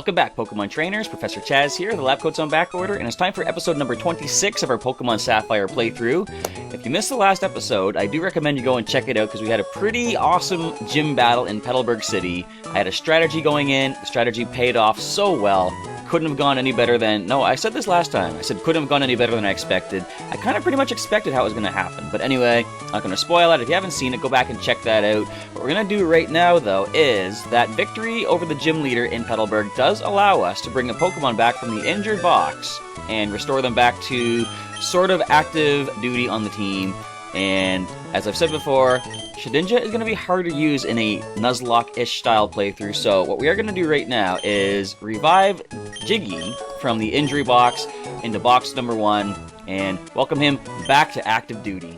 Welcome back, Pokemon Trainers. Professor Chaz here. The lab coat's on back order, and it's time for episode number 26 of our Pokemon Sapphire playthrough. If you missed the last episode, I do recommend you go and check it out because we had a pretty awesome gym battle in Petalburg City. I had a strategy going in. The strategy paid off so well. Couldn't have gone any better than... No, I said this last time. I said couldn't have gone any better than I expected. I kind of pretty much expected how it was going to happen. But anyway, not going to spoil it. If you haven't seen it, go back and check that out. What we're going to do right now, though, is that victory over the gym leader in Petalburg does allow us to bring a Pokemon back from the injured box and restore them back to sort of active duty on the team. And as I've said before, Shedinja is going to be hard to use in a Nuzlocke-ish style playthrough, so what we are going to do right now is revive Jiggy from the injury box into box number 1 and welcome him back to active duty.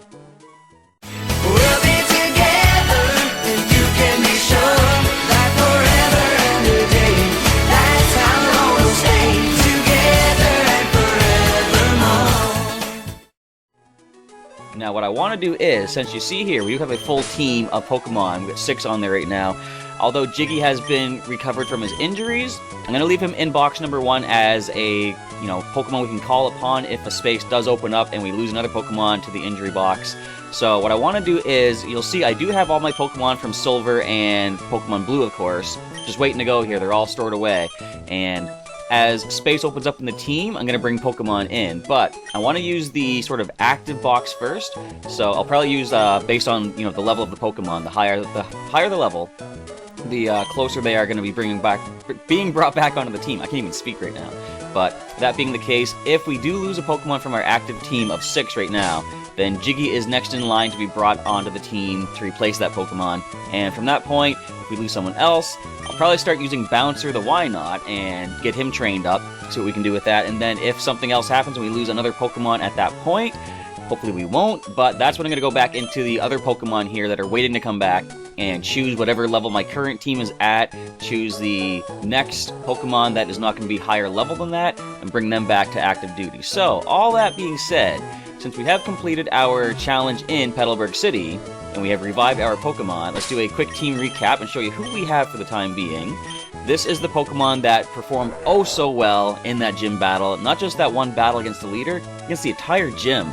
We'll be together, and you can be sure that forever and a day, that's how long we'll stay together and forevermore. Now what I want to do is, since you see here, we have a full team of Pokemon. We've got 6 on there right now. Although Jiggy has been recovered from his injuries, I'm going to leave him in box number 1 as a, Pokemon we can call upon if a space does open up and we lose another Pokemon to the injury box. So what I want to do is, you'll see I do have all my Pokemon from Silver and Pokemon Blue, of course, just waiting to go here. They're all stored away. And as space opens up in the team, I'm going to bring Pokemon in, but I want to use the sort of active box first, so I'll probably use, based on, the level of the Pokemon, the higher the level, the closer they are going to be being brought back onto the team. I can't even speak right now, but that being the case, if we do lose a Pokemon from our active team of 6 right now, then Jiggy is next in line to be brought onto the team to replace that Pokemon, and from that point, if we lose someone else, I'll probably start using Bouncer the Why-Not and get him trained up, see what we can do with that, and then if something else happens and we lose another Pokemon at that point, hopefully we won't, but that's when I'm going to go back into the other Pokemon here that are waiting to come back and choose whatever level my current team is at, choose the next Pokemon that is not going to be higher level than that, and bring them back to active duty. So, all that being said, since we have completed our challenge in Petalburg City, and we have revived our Pokemon, let's do a quick team recap and show you who we have for the time being. This is the Pokemon that performed oh so well in that gym battle, not just that one battle against the leader, against the entire gym.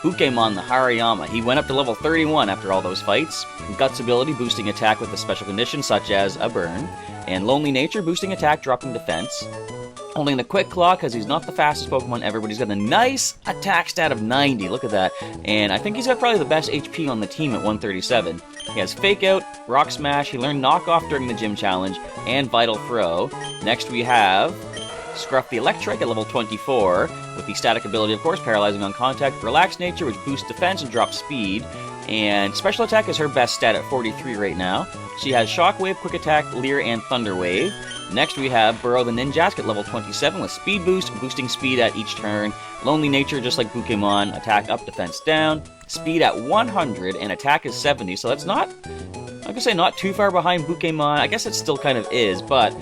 Pokémon the Hariyama, he went up to level 31 after all those fights. Guts ability boosting attack with a special condition such as a burn, and Lonely Nature boosting attack, dropping defense. Holding the Quick Claw because he's not the fastest Pokemon ever, but he's got a nice attack stat of 90, look at that. And I think he's got probably the best HP on the team at 137. He has Fake Out, Rock Smash, he learned Knock Off during the gym challenge, and Vital Throw. Next we have Scruff the Electric at level 24, with the static ability, of course, paralyzing on contact. Relax Nature, which boosts defense and drops speed. And Special Attack is her best stat at 43 right now. She has Shockwave, Quick Attack, Leer, and Thunder Wave. Next we have Borough the Ninjask at level 27 with Speed Boost, boosting speed at each turn. Lonely Nature, just like Pokémon, attack up, defense down. Speed at 100, and attack is 70, so that's not, I could say not too far behind Pokémon. I guess it still kind of is, but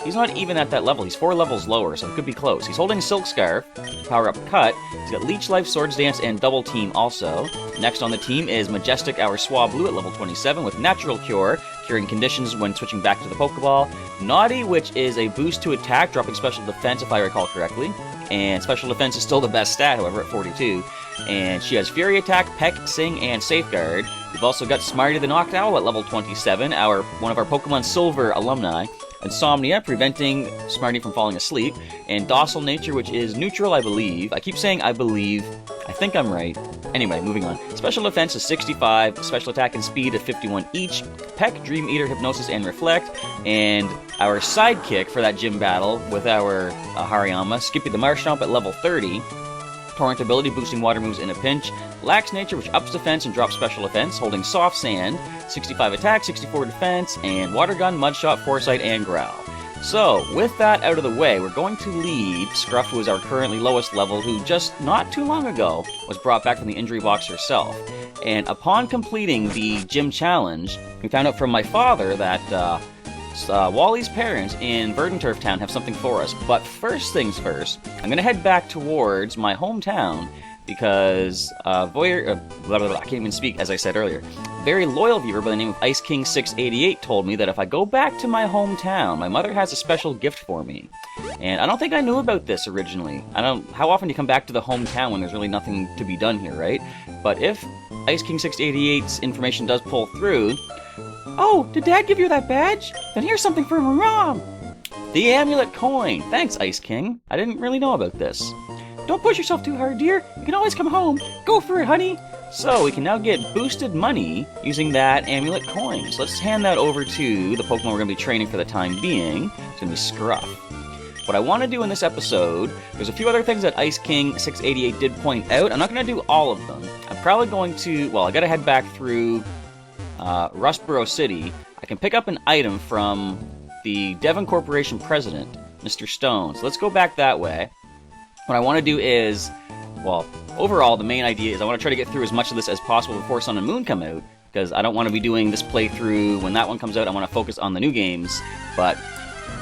he's not even at that level. He's 4 levels lower, so it could be close. He's holding Silk Scarf, Power Up Cut. He's got Leech Life, Swords Dance, and Double Team also. Next on the team is Majestic, our Swablu at level 27 with Natural Cure, curing conditions when switching back to the Pokeball. Naughty, which is a boost to attack, dropping special defense if I recall correctly. And special defense is still the best stat, however, at 42. And she has Fury Attack, Peck, Sing, and Safeguard. We've also got Smarty the Noctowl at level 27, one of our Pokemon Silver alumni. Insomnia, preventing Smarty from falling asleep, and Docile Nature, which is neutral, I believe. I keep saying I believe. I think I'm right. Anyway, moving on. Special Defense is 65, Special Attack and Speed is 51 each, Peck, Dream Eater, Hypnosis, and Reflect, and our sidekick for that gym battle with our Hariyama, Skippy the Marshtomp at level 30, Torrent ability, boosting water moves in a pinch. Lax Nature, which ups defense and drops special defense, holding Soft Sand, 65 attack, 64 defense, and Water Gun, Mud Shot, Foresight, and Growl. So, with that out of the way, we're going to lead Scruff, who is our currently lowest level, who just not too long ago was brought back from the injury box herself. And upon completing the gym challenge, we found out from my father that Wally's parents in Verdanturf Town have something for us. But first things first, I'm going to head back towards my hometown because I can't even speak as I said earlier. Very loyal viewer by the name of Ice King 688 told me that if I go back to my hometown, my mother has a special gift for me. And I don't think I knew about this originally. How often do you come back to the hometown when there's really nothing to be done here, right? But if Ice King 688's information does pull through, oh, did Dad give you that badge? Then here's something for my mom. The amulet coin. Thanks, Ice King. I didn't really know about this. Don't push yourself too hard, dear. You can always come home. Go for it, honey. So, we can now get boosted money using that amulet coin. So let's hand that over to the Pokemon we're going to be training for the time being. It's going to be Scruff. What I want to do in this episode, there's a few other things that Ice King 688 did point out. I'm not going to do all of them. I'm probably going to, well, I got to head back through Borough City. I can pick up an item from the Devon Corporation president, Mr. Stone. So let's go back that way. What I want to do is, well, overall, the main idea is I want to try to get through as much of this as possible before Sun and Moon come out, because I don't want to be doing this playthrough when that one comes out. I want to focus on the new games, but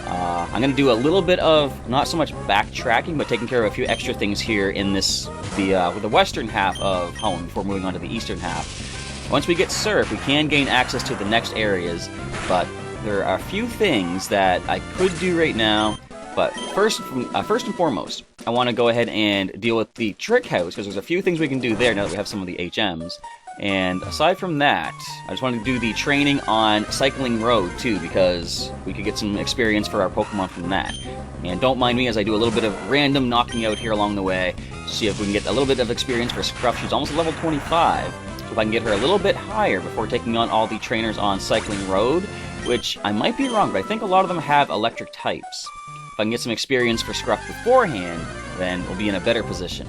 I'm going to do a little bit of, not so much backtracking, but taking care of a few extra things here in the western half of Hoenn before moving on to the eastern half. Once we get Surf, we can gain access to the next areas, but there are a few things that I could do right now. But first and foremost, I want to go ahead and deal with the Trick House, because there's a few things we can do there now that we have some of the HMs. And aside from that, I just wanted to do the training on Cycling Road, too, because we could get some experience for our Pokemon from that. And don't mind me as I do a little bit of random knocking out here along the way, to see if we can get a little bit of experience for Scruff. She's almost level 25, so if I can get her a little bit higher before taking on all the trainers on Cycling Road, which I might be wrong, but I think a lot of them have electric types. If I can get some experience for Scruff beforehand, then we'll be in a better position.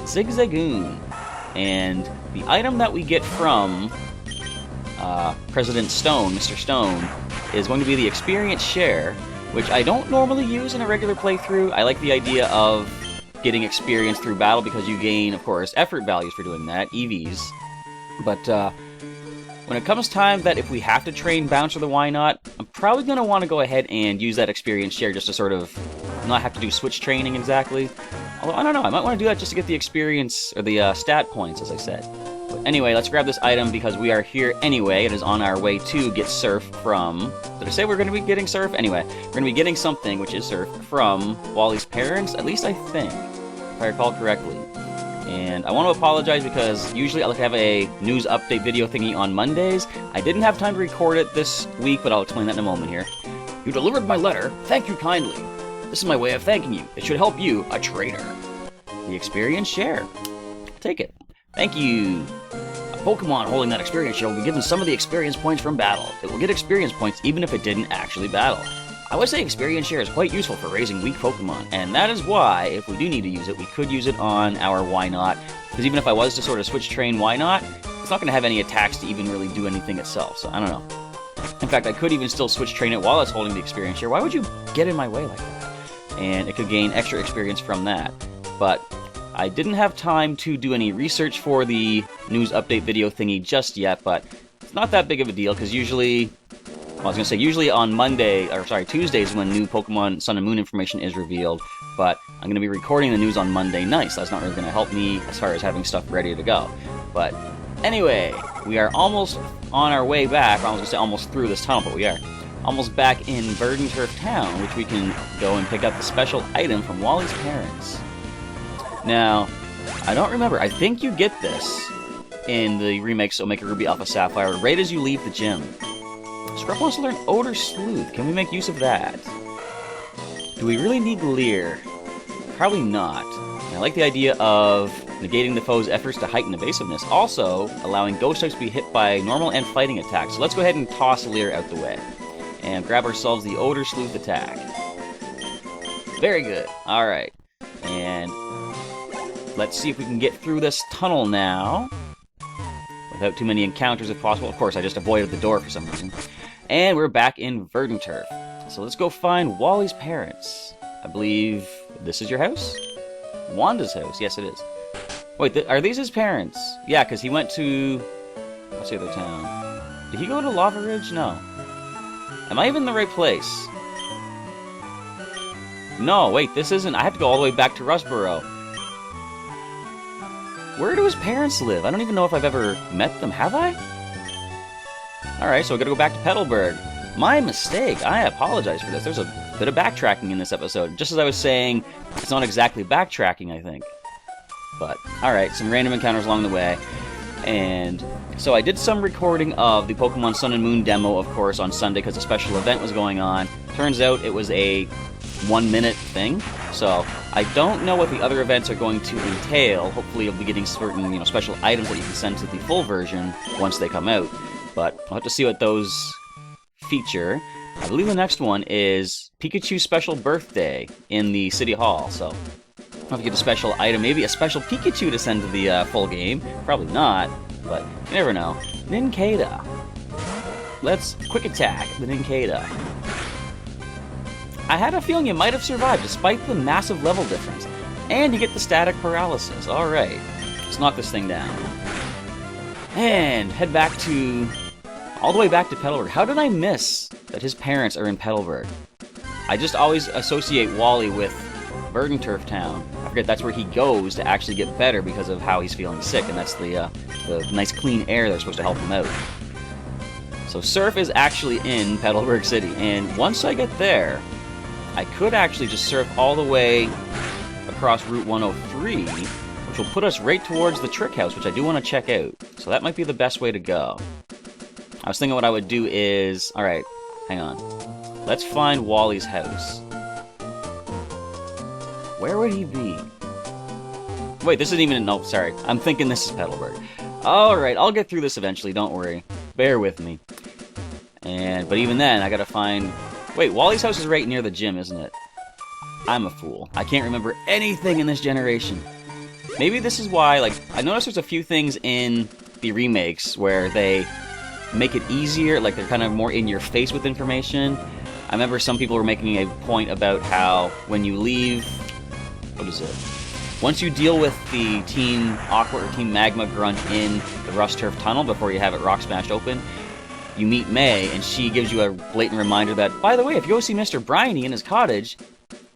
Zigzagoon. And the item that we get from President Stone, Mr. Stone, is going to be the experience share, which I don't normally use in a regular playthrough. I like the idea of getting experience through battle because you gain, of course, effort values for doing that, EVs. But when it comes time that if we have to train Bouncer the Wynot, I'm probably going to want to go ahead and use that experience share just to sort of not have to do switch training exactly. Although, I don't know, I might want to do that just to get the experience, or the stat points, as I said. But anyway, let's grab this item because we are here anyway. It is on our way to get Surf from... Did I say we're going to be getting Surf? Anyway, we're going to be getting something, which is Surf, from Wally's parents, at least I think, if I recall correctly. And I want to apologize because usually I like to have a news update video thingy on Mondays. I didn't have time to record it this week, but I'll explain that in a moment here. You delivered my letter. Thank you kindly. This is my way of thanking you. It should help you, a trainer. The experience share. Take it. Thank you. A Pokemon holding that experience share will be given some of the experience points from battle. It will get experience points even if it didn't actually battle. I would say experience share is quite useful for raising weak Pokemon, and that is why, if we do need to use it, we could use it on our Wynot, because even if I was to sort of switch train Wynot, it's not going to have any attacks to even really do anything itself, so I don't know. In fact, I could even still switch train it while it's holding the experience share. Why would you get in my way like that? And it could gain extra experience from that. But I didn't have time to do any research for the news update video thingy just yet, but it's not that big of a deal, because usually... Well, I was going to say, usually on Tuesdays when new Pokemon Sun and Moon information is revealed, but I'm going to be recording the news on Monday night, so that's not really going to help me as far as having stuff ready to go. But anyway, we are almost on our way back. I was going to say almost through this tunnel, but we are almost back in Verdanturf Town, which we can go and pick up the special item from Wally's parents. Now, I don't remember. I think you get this in the remakes Omega Ruby Alpha Sapphire right as you leave the gym. Scruff wants to learn Odor Sleuth. Can we make use of that? Do we really need Leer? Probably not. And I like the idea of negating the foe's efforts to heighten evasiveness, also allowing ghost types to be hit by normal and fighting attacks. So let's go ahead and toss Leer out the way. And grab ourselves the Odor Sleuth attack. Very good. Alright. And let's see if we can get through this tunnel now. Without too many encounters if possible. Of course, I just avoided the door for some reason. And we're back in Verdanturf. So let's go find Wally's parents. I believe this is your house? Wanda's house. Yes, it is. Wait, are these his parents? Yeah, because he went to... What's the other town? Did he go to Lava Ridge? No. Am I even in the right place? No, wait, this isn't... I have to go all the way back to Borough. Where do his parents live? I don't even know if I've ever met them. Have I? Alright, so I gotta go back to Petalburg. My mistake. I apologize for this. There's a bit of backtracking in this episode. Just as I was saying, it's not exactly backtracking, I think. But, alright, some random encounters along the way. And so I did some recording of the Pokemon Sun and Moon demo, of course, on Sunday because a special event was going on. Turns out it was a 1-minute thing. So I don't know what the other events are going to entail. Hopefully you'll be getting certain, special items that you can send to the full version once they come out. But I'll have to see what those feature. I believe the next one is Pikachu's special birthday in the City Hall. So I'll have to get a special item, maybe a special Pikachu to send to the full game. Probably not, but you never know. Nincada. Let's quick attack the Nincada. I had a feeling you might have survived despite the massive level difference. And you get the static paralysis. Alright, let's knock this thing down. And head back to... all the way back to Petalburg. How did I miss that his parents are in Petalburg? I just always associate Wally with Turf Town. I forget that's where he goes to actually get better because of how he's feeling sick, and that's the nice clean air that's supposed to help him out. So Surf is actually in Petalburg City, and once I get there, I could actually just surf all the way across Route 103, which will put us right towards the Trick House, which I do want to check out. So that might be the best way to go. I was thinking what I would do is... alright, hang on. Let's find Wally's house. Where would he be? Wait, this isn't even... no, sorry. I'm thinking this is Petalburg. Alright, I'll get through this eventually, don't worry. Bear with me. But even then, I gotta find... wait, Wally's house is right near the gym, isn't it? I'm a fool. I can't remember anything in this generation. Maybe this is why, I noticed there's a few things in the remakes where they make it easier, they're kind of more in your face with information. I remember some people were making a point about how when you leave... what is it? Once you deal with the Team Aqua or Team Magma grunt in the Rust Turf Tunnel before you have it rock smashed open, you meet May, and she gives you a blatant reminder that, by the way, if you go see Mr. Bryony in his cottage,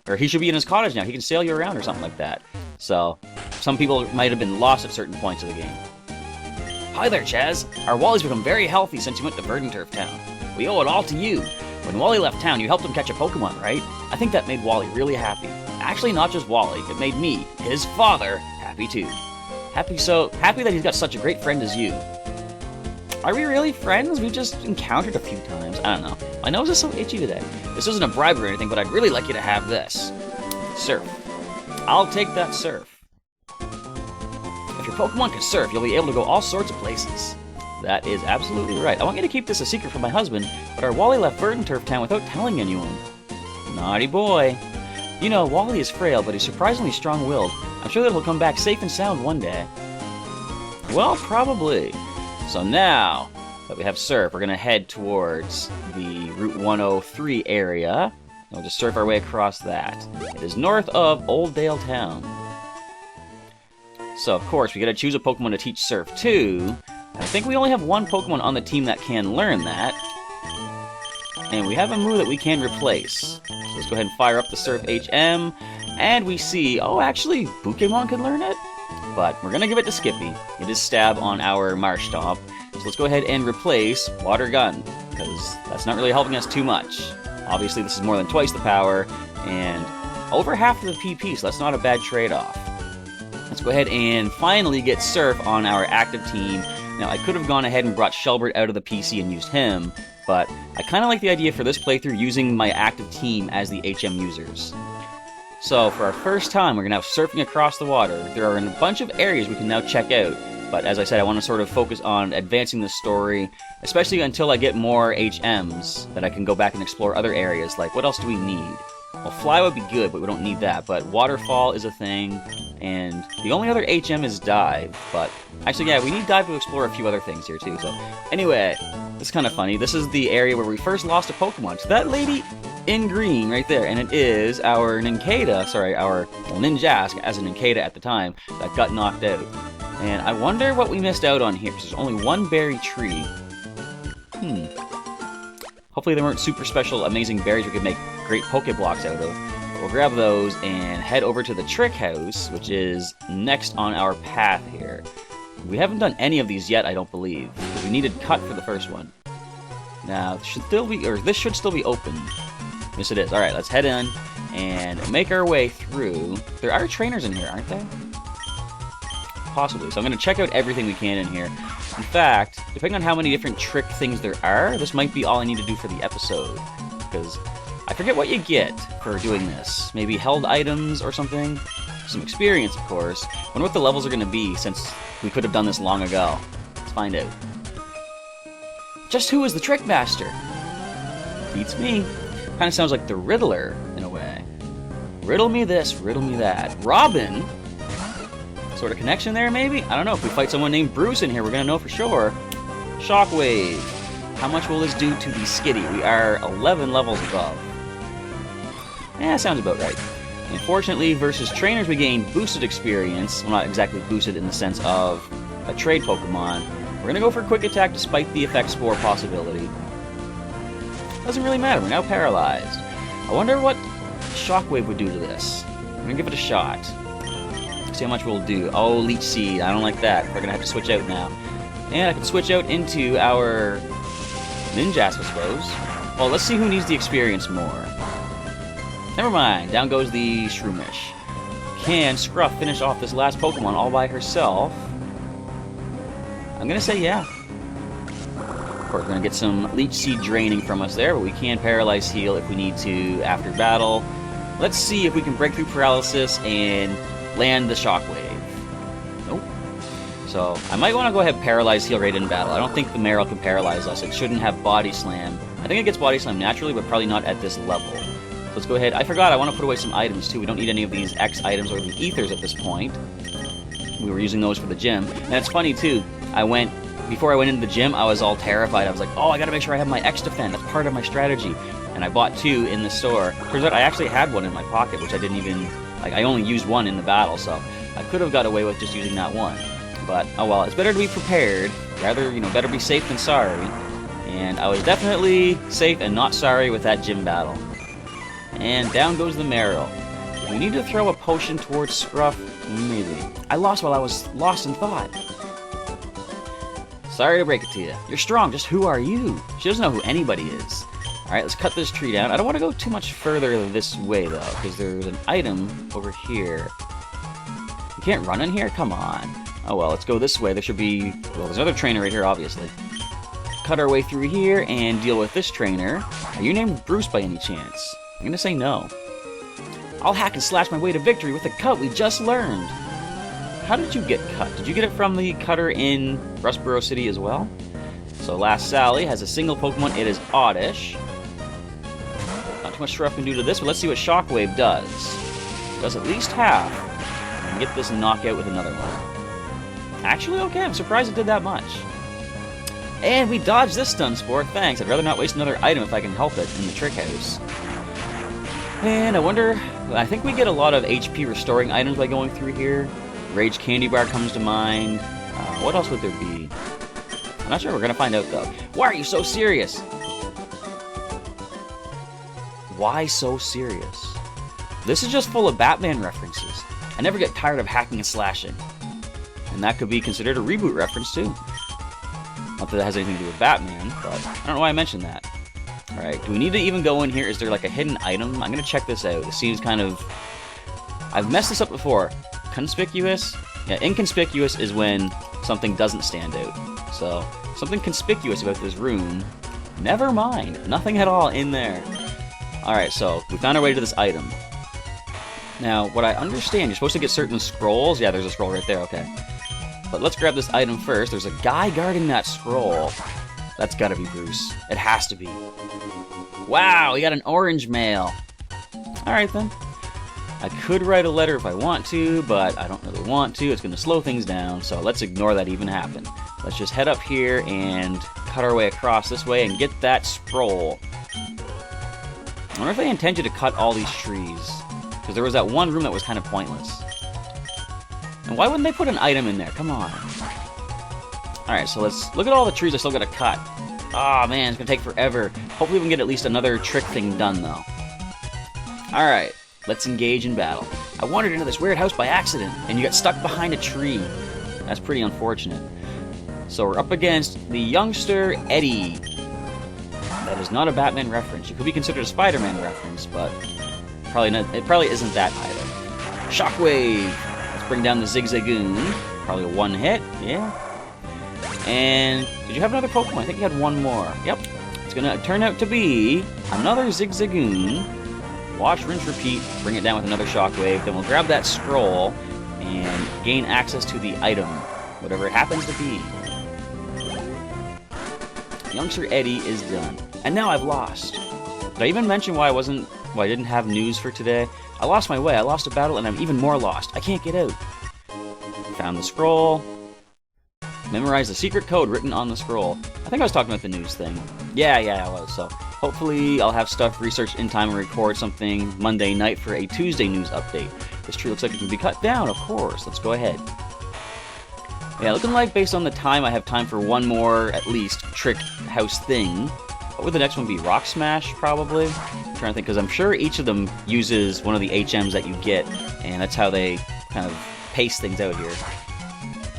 or he should be in his cottage now, he can sail you around or something like that. So, some people might have been lost at certain points of the game. Hi there, Chaz. Our Wally's become very healthy since you went to Turf Town. We owe it all to you. When Wally left town, you helped him catch a Pokemon, right? I think that made Wally really happy. Actually, not just Wally, it made me, his father, happy too. Happy that he's got such a great friend as you. Are we really friends? We've just encountered a few times. I don't know. My nose is so itchy today. This isn't a bribe or anything, but I'd really like you to have this. Surf. I'll take that surf. If your Pokemon can surf, you'll be able to go all sorts of places. That is absolutely right. I want you to keep this a secret from my husband, but our Wally left Turf Town without telling anyone. Naughty boy. You know, Wally is frail, but he's surprisingly strong-willed. I'm sure that he'll come back safe and sound one day. Well, probably. So now that we have Surf, we're going to head towards the Route 103 area. And we'll just surf our way across that. It is north of Old Dale Town. So, of course, we got to choose a Pokemon to teach Surf to. I think we only have one Pokemon on the team that can learn that. And we have a move that we can replace. So let's go ahead and fire up the Surf HM. And we see, oh, actually, Pokémon can learn it? But we're going to give it to Skippy. It is Stab on our Marshtomp. So let's go ahead and replace Water Gun, because that's not really helping us too much. Obviously, this is more than twice the power, and over half of the PP, so that's not a bad trade-off. Let's go ahead and finally get Surf on our active team. Now, I could have gone ahead and brought Shelbert out of the PC and used him, but I kind of like the idea for this playthrough using my active team as the HM users. So, for our first time, we're going to have surfing across the water. There are a bunch of areas we can now check out, but as I said, I want to sort of focus on advancing the story, especially until I get more HMs that I can go back and explore other areas, like what else do we need? Well, Fly would be good, but we don't need that, but Waterfall is a thing, and the only other HM is Dive, but actually, yeah, we need Dive to explore a few other things here, too, so anyway, this is kind of funny. This is the area where we first lost a Pokemon, so that lady in green right there, and it is our Nincada, Ninjask, as a Nincada at the time, that got knocked out. And I wonder what we missed out on here, because there's only one berry tree. Hopefully there weren't super special, amazing berries we could make great Pokeblocks out of. we'll grab those and head over to the trick house, which is next on our path here. We haven't done any of these yet, I don't believe. We needed cut for the first one. Now, this should still be open. Yes, it is. Alright, let's head in and make our way through. There are trainers in here, aren't there? Possibly. So I'm going to check out everything we can in here. In fact, depending on how many different trick things there are, this might be all I need to do for the episode. Because I forget what you get for doing this. Maybe held items or something? Some experience, of course. I wonder what the levels are going to be, since we could have done this long ago. Let's find out. Just who is the Trick Master? Beats me. Kind of sounds like the Riddler, in a way. Riddle me this, riddle me that. Robin? Sort of connection there, maybe? I don't know. If we fight someone named Bruce in here, we're going to know for sure. Shockwave. How much will this do to the Skitty? We are 11 levels above. Yeah, sounds about right. Unfortunately, versus trainers, we gain boosted experience. Well, not exactly boosted in the sense of a trade Pokemon. We're going to go for a quick attack despite the effect spore possibility. Doesn't really matter. We're now paralyzed. I wonder what Shockwave would do to this. I'm going to give it a shot. See how much we'll do. Oh, Leech Seed. I don't like that. We're going to have to switch out now. And I can switch out into our Ninjask, I suppose. Well, let's see who needs the experience more. Never mind. Down goes the Shroomish. Can Scruff finish off this last Pokemon all by herself? I'm going to say yeah. Of course, we're going to get some Leech Seed draining from us there, but we can Paralyze Heal if we need to after battle. Let's see if we can break through paralysis and land the Shockwave. Nope. So, I might want to go ahead and Paralyze Heal right in battle. I don't think the Marill can paralyze us. It shouldn't have Body Slam. I think it gets Body Slam naturally, but probably not at this level. So let's go ahead. I forgot, I want to put away some items too. We don't need any of these X items or the Ethers at this point. We were using those for the gym. And it's funny too, before I went into the gym, I was all terrified. I was like, oh, I gotta make sure I have my X Defend. That's part of my strategy. And I bought 2 in the store. Turns out I actually had one in my pocket, which I didn't even... I only used 1 in the battle, so I could have got away with just using that one. But, oh well, it's better to be prepared. Rather, better be safe than sorry. And I was definitely safe and not sorry with that gym battle. And down goes the Marill. Do we need to throw a potion towards Scruff? Maybe. I lost while I was lost in thought. Sorry to break it to you. You're strong, just who are you? She doesn't know who anybody is. Alright, let's cut this tree down. I don't want to go too much further this way, though, because there's an item over here. You can't run in here? Come on. Oh well, let's go this way. There should be... Well, there's another trainer right here, obviously. Cut our way through here and deal with this trainer. Are you named Bruce by any chance? I'm gonna say no. I'll hack and slash my way to victory with the cut we just learned. How did you get cut? Did you get it from the cutter in Borough City as well? So Last Sally has a single Pokemon. It is Oddish. Not too much Scruff can do to this, but let's see what Shockwave does. Does at least half. And get this knockout with another one. Actually, okay, I'm surprised it did that much. And we dodged this stun spore, thanks. I'd rather not waste another item if I can help it in the trick house. And I think we get a lot of HP restoring items by going through here. Rage Candy Bar comes to mind. What else would there be? I'm not sure, we're gonna find out though. Why are you so serious? Why so serious? This is just full of Batman references. I never get tired of hacking and slashing. And that could be considered a reboot reference too. Not that it has anything to do with Batman, but I don't know why I mentioned that. Alright, do we need to even go in here? Is there like a hidden item? I'm gonna check this out. It seems kind of... I've messed this up before. Conspicuous? Yeah, inconspicuous is when something doesn't stand out. So, something conspicuous about this room. Never mind. Nothing at all in there. Alright, so we found our way to this item. Now, what I understand, you're supposed to get certain scrolls. Yeah, there's a scroll right there, okay. But let's grab this item first. There's a guy guarding that scroll. That's gotta be Bruce. It has to be. Wow, we got an orange mail. Alright then. I could write a letter if I want to, but I don't really want to. It's gonna slow things down, so let's ignore that even happened. Let's just head up here and cut our way across this way and get that scroll. I wonder if they intend you to cut all these trees. Because there was that one room that was kind of pointless. And why wouldn't they put an item in there? Come on. Alright, so let's look at all the trees I still gotta cut. Ah, man, it's gonna take forever. Hopefully we can get at least another trick thing done, though. Alright, let's engage in battle. I wandered into this weird house by accident, and you got stuck behind a tree. That's pretty unfortunate. So we're up against the youngster Eddie. That is not a Batman reference. It could be considered a Spider-Man reference, but probably not, it probably isn't that either. Shockwave! Let's bring down the Zigzagoon. Probably a one-hit, yeah. And did you have another Pokemon? I think you had one more. Yep. It's gonna turn out to be another Zigzagoon. Watch, rinse, repeat. Bring it down with another Shockwave. Then we'll grab that scroll and gain access to the item, whatever it happens to be. Youngster Eddie is done. And now I've lost. Did I even mention why I didn't have news for today? I lost my way. I lost a battle and I'm even more lost. I can't get out. Found the scroll. Memorize the secret code written on the scroll. I think I was talking about the news thing. Yeah, I was. So hopefully I'll have stuff researched in time and record something Monday night for a Tuesday news update. This tree looks like it can be cut down, of course. Let's go ahead. Yeah, looking like based on the time, I have time for one more, at least, trick house thing. What would the next one be? Rock Smash, probably? I'm trying to think, because I'm sure each of them uses one of the HMs that you get, and that's how they kind of pace things out here.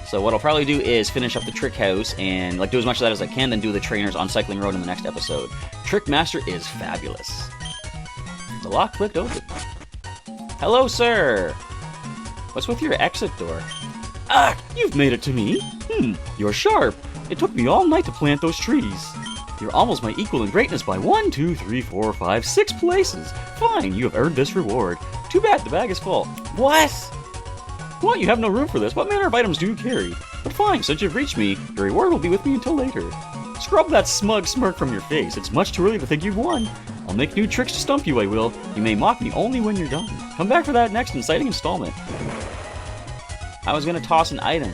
So what I'll probably do is finish up the trick house and do as much of that as I can, then do the trainers on Cycling Road in the next episode. Trick Master is fabulous. The lock clicked open. Hello, sir! What's with your exit door? Ah! You've made it to me! You're sharp! It took me all night to plant those trees. You're almost my equal in greatness by 1, 2, 3, 4, 5, 6 places. Fine, you have earned this reward. Too bad the bag is full. What? What? You have no room for this. What manner of items do you carry? But fine, since you've reached me, your reward will be with me until later. Scrub that smug smirk from your face. It's much too early to think you've won. I'll make new tricks to stump you, I will. You may mock me only when you're done. Come back for that next exciting installment. I was gonna toss an item.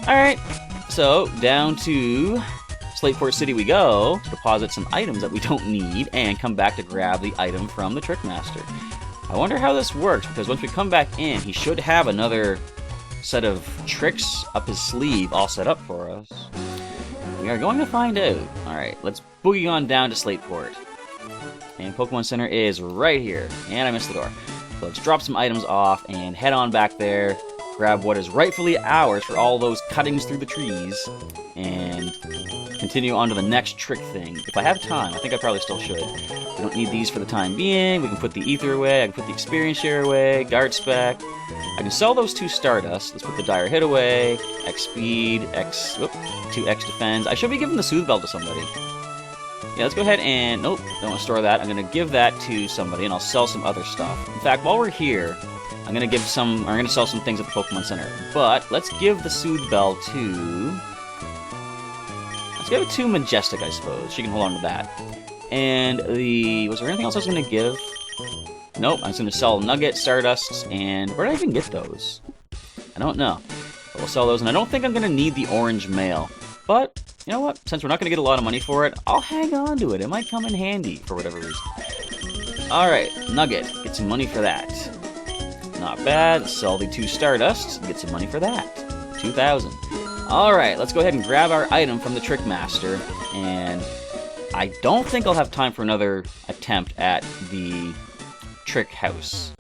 Alright, so down to Slateport City we go to deposit some items that we don't need and come back to grab the item from the Trickmaster. I wonder how this works, because once we come back in, he should have another set of tricks up his sleeve all set up for us. We are going to find out. Alright, let's boogie on down to Slateport. And Pokemon Center is right here. And I missed the door. So let's drop some items off and head on back there. Grab what is rightfully ours for all those cuttings through the trees. And continue on to the next trick thing. If I have time, I think I probably still should. We don't need these for the time being. We can put the Ether away. I can put the Experience Share away. Guard Spec. I can sell those 2 Stardust. Let's put the Dire Hit away. X Speed. 2X Defense. I should be giving the Soothe Bell to somebody. Yeah, let's go ahead and... Nope, don't want to store that. I'm going to give that to somebody, and I'll sell some other stuff. In fact, while we're here, I'm going to sell some things at the Pokemon Center. But let's give the Soothe Bell to... Let's give it to Majestic, I suppose. She can hold on to that. And the... Was there anything else I was going to give? Nope, I'm just going to sell Nugget, Stardusts, and... Where did I even get those? I don't know. But we'll sell those, and I don't think I'm going to need the Orange Mail. But... You know what? Since we're not going to get a lot of money for it, I'll hang on to it. It might come in handy for whatever reason. Alright, Nugget. Get some money for that. Not bad. Sell the 2 Stardusts. Get some money for that. 2,000. Alright, let's go ahead and grab our item from the Trickmaster. And I don't think I'll have time for another attempt at the Trick House.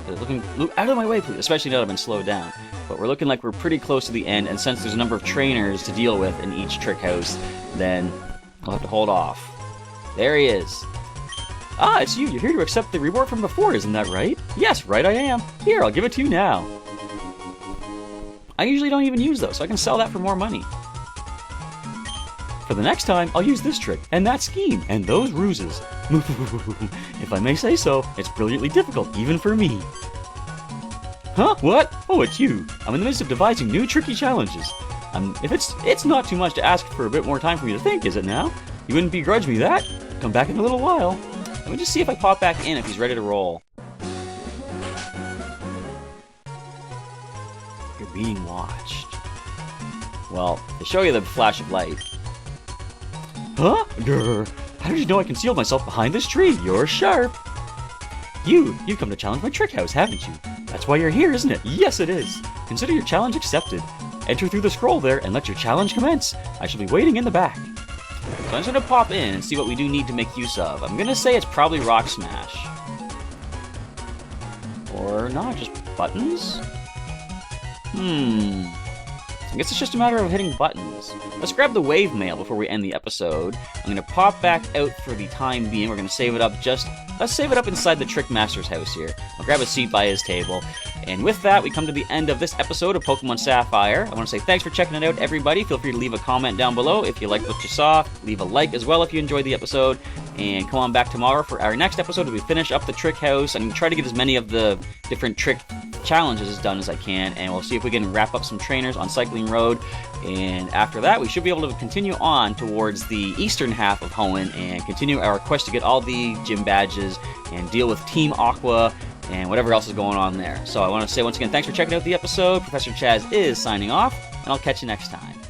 Look out of my way, please. Especially now that I've been slowed down. But we're looking like we're pretty close to the end, and since there's a number of trainers to deal with in each trick house, then I'll have to hold off. There he is. Ah, it's you. You're here to accept the reward from before, isn't that right? Yes, right I am. Here, I'll give it to you now. I usually don't even use those, so I can sell that for more money. For the next time, I'll use this trick, and that scheme, and those ruses. If I may say so, it's brilliantly difficult, even for me. Huh? What? Oh, it's you. I'm in the midst of devising new tricky challenges. If it's not too much to ask for a bit more time for me to think, is it now? You wouldn't begrudge me that? Come back in a little while. Let me just see if I pop back in if he's ready to roll. You're being watched. Well, to show you the flash of light. Huh? Grr. How did you know I concealed myself behind this tree? You're sharp. You've come to challenge my trick house, haven't you? That's why you're here, isn't it? Yes, it is. Consider your challenge accepted. Enter through the scroll there and let your challenge commence. I shall be waiting in the back. So I'm just going to pop in and see what we do need to make use of. I'm going to say it's probably Rock Smash. Or not, just buttons? I guess it's just a matter of hitting buttons. Let's grab the wave mail before we end the episode. I'm going to pop back out for the time being. We're going to save it up let's save it up inside the Trick Master's house here. I'll grab a seat by his table. And with that, we come to the end of this episode of Pokémon Sapphire. I want to say thanks for checking it out, everybody. Feel free to leave a comment down below if you liked what you saw. Leave a like as well if you enjoyed the episode. And come on back tomorrow for our next episode as we finish up the Trick House. I'm going to try to get as many of the different trick challenges done as I can, and we'll see if we can wrap up some trainers on Cycling Road. And after that, we should be able to continue on towards the eastern half of Hoenn and continue our quest to get all the gym badges and deal with Team Aqua and whatever else is going on there. So I want to say once again, thanks for checking out the episode. Professor Chaz is signing off, and I'll catch you next time.